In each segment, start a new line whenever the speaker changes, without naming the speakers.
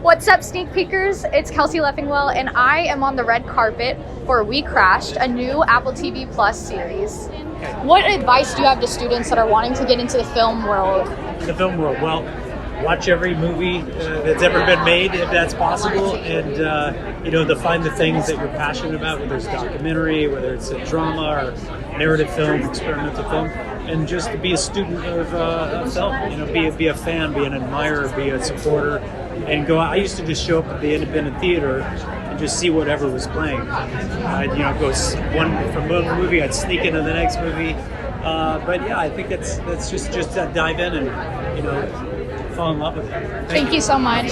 What's up, sneak peekers? It's Kelsey Leffingwell, and I am on the red carpet for WeCrashed, a new Apple TV Plus series. What advice do you have to students that are wanting to get into the film world?
The film world, well, watch every movie that's ever been made, if that's possible, and to find the things that you're passionate about, whether it's documentary, whether it's a drama or narrative film, experimental film, and just to be a student of film. Be a fan, be an admirer, be a supporter, and go. I used to just show up at the independent theater and just see whatever was playing. I'd go from one movie, I'd sneak into the next movie. But yeah, I think that's just dive in and fall in love with it.
Thank you so much.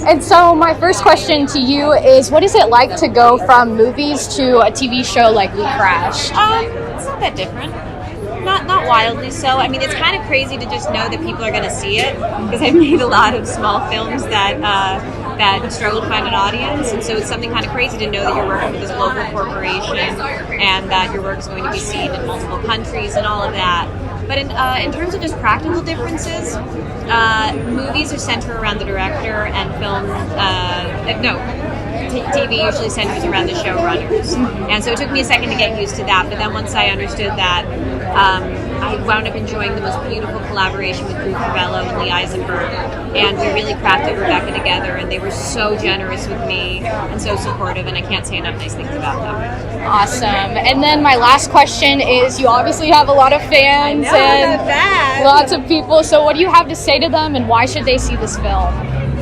And so my first question to you is, what is it like to go from movies to a TV show like WeCrashed?
It's not that different. Not wildly so. I mean, it's kind of crazy to just know that people are going to see it, because I've made a lot of small films that struggle to find an audience, and so it's something kind of crazy to know that you're working with this local corporation and that your work is going to be seen in multiple countries and all of that. But in terms of just practical differences, movies are centered around the director, and TV usually centers around the showrunners. And so it took me a second to get used to that, but then once I understood that, I wound up enjoying the most beautiful collaboration with Crevello and Eisenberg, and we really crafted Rebecca together, and they were so generous with me and so supportive, and I can't say enough nice things about them.
Awesome. And then my last question is, you obviously have a lot of fans and lots of people, so what do you have to say to them, and why should they see this film?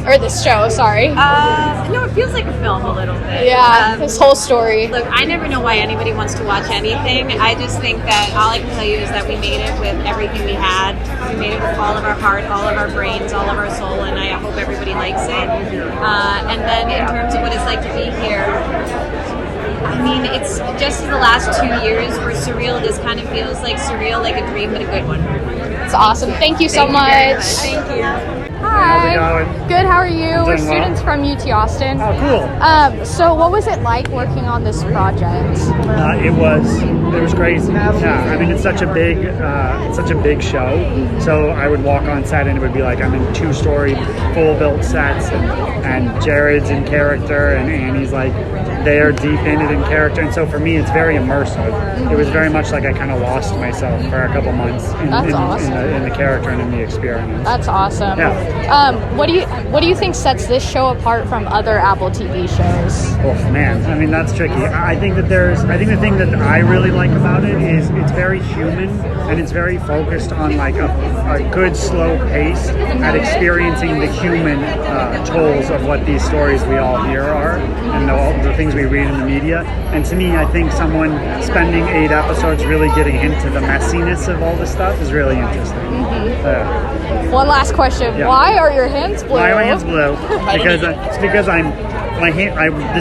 Or this show, sorry.
No, it feels like a film a little bit.
Yeah, this whole story.
Look, I never know why anybody wants to watch anything. I just think that all I can tell you is that we made it with everything we had. We made it with all of our heart, all of our brains, all of our soul, and I hope everybody likes it. And then in terms of what it's like to be here, I mean, it's just in the last 2 years where surreal just kind of feels like surreal, like a dream, but a good one.
It's awesome. Thank you so much.
Thank you.
Hi.
How's it going?
Good, how are you? We're
doing
students from UT Austin.
Oh, cool.
So what was it like working on this project?
It was crazy. Yeah, I mean, it's such a big show. So I would walk on set and it would be like I'm in 2-story full built sets, and Jared's in character and Annie's like they're deep in it in character, and so for me it's very immersive. It was very much like I kind of lost myself for a couple months in the character and in the experience.
That's awesome.
Yeah.
What do you think sets this show apart from other Apple TV shows?
Oh man, I mean that's tricky. I think the thing that I really like about it is it's very human, and it's very focused on like a good slow pace at experiencing the human tolls of what these stories we all hear are, and all the things we read in the media. And to me, I think someone spending 8 episodes really getting into the messiness of all this stuff is really interesting.
One last question.
Yeah.
Why are your hands blue?
Why are my hands blue? Because this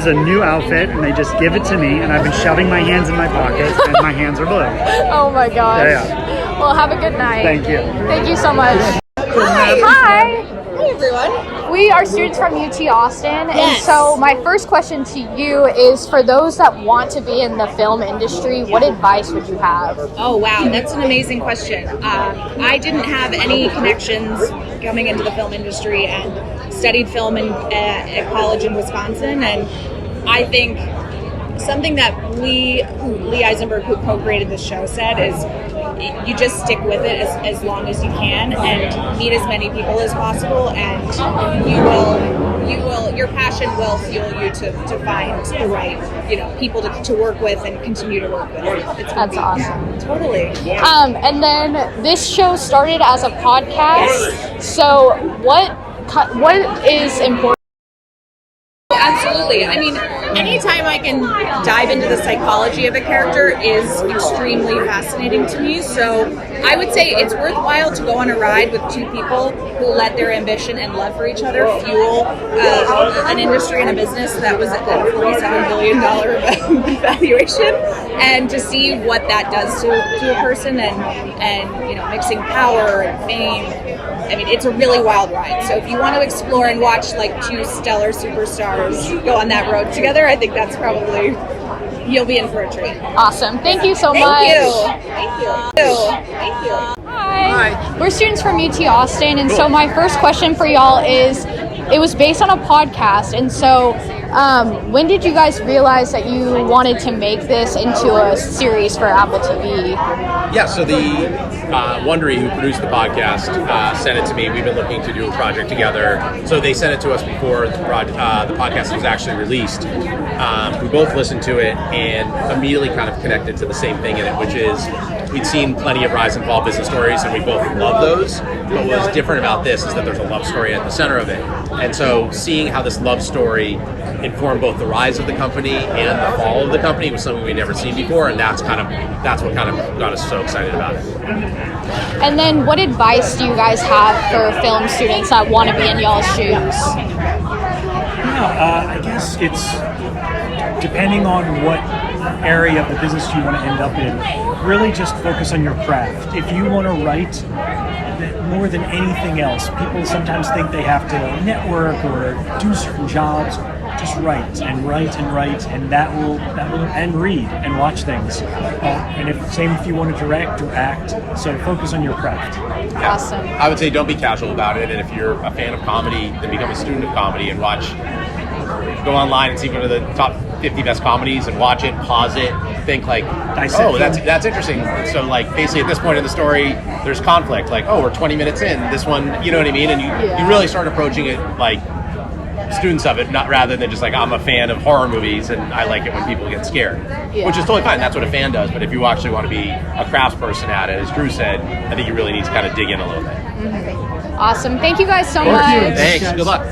is a new outfit, and they just give it to me, and I've been shoving my hands in my pockets, and my hands are blue.
Oh my gosh.
Yeah.
Well, have a good night.
Thank you.
Thank you so much. Hi.
Hi, everyone.
We are students from UT Austin,
Yes.
and so my first question to you is, for those that want to be in the film industry, what advice would you have?
Oh, wow. That's an amazing question. I didn't have any connections coming into the film industry and studied film at college in Wisconsin. And I think something that Lee Eisenberg, who co-created this show, said is you just stick with it as long as you can and meet as many people as possible, and your passion will fuel you to find the right people to work with and continue to work with.
That's awesome.
Totally.
And then this show started as a podcast. So what is important?
Absolutely. I mean, anytime I can dive into the psychology of a character is extremely fascinating to me. So I would say it's worthwhile to go on a ride with 2 people who let their ambition and love for each other fuel an industry and a business that was at a $47 billion valuation, and to see what that does to a person, and mixing power and fame. I mean, it's a really wild ride. So if you want to explore and watch like 2 stellar superstars go on that road together, I think that's probably, you'll be in for a treat.
Awesome. Thank you so much.
Thank you.
Hi. We're students from UT Austin, and so my first question for y'all is, it was based on a podcast. And so when did you guys realize that you wanted to make this into a series for Apple TV?
Yeah, so the Wondery, who produced the podcast, sent it to me. We've been looking to do a project together. So they sent it to us before the podcast was actually released. We both listened to it and immediately kind of connected to the same thing in it, which is we'd seen plenty of rise and fall business stories, and we both love those. But what was different about this is that there's a love story at the center of it. And so seeing how this love story informed both the rise of the company and the fall of the company was something we'd never seen before, and that's what kind of got us so excited about it.
And then what advice do you guys have for film students that want to be in y'all's shoes?
I guess it's depending on what area of the business you want to end up in. Really just focus on your craft. If you want to write, that more than anything else, people sometimes think they have to network or do certain jobs. Just write and write and write, and that will and read and watch things. And if you want to direct or act, so focus on your craft.
Yeah.
Awesome.
I would say don't be casual about it, and if you're a fan of comedy, then become a student of comedy and go online and see one of the top 50 best comedies and watch it, pause it, think like, oh, that's interesting. So like basically at this point in the story, there's conflict. Like, oh, we're 20 minutes in. This one, you know what I mean? And you really start approaching it like students of it, not rather than just like I'm a fan of horror movies and I like it when people get scared, which is totally fine. That's what a fan does. But if you actually want to be a craftsperson at it, as Drew said, I think you really need to kind of dig in a little bit.
Awesome. Thank you guys so much.
Thanks. Good luck.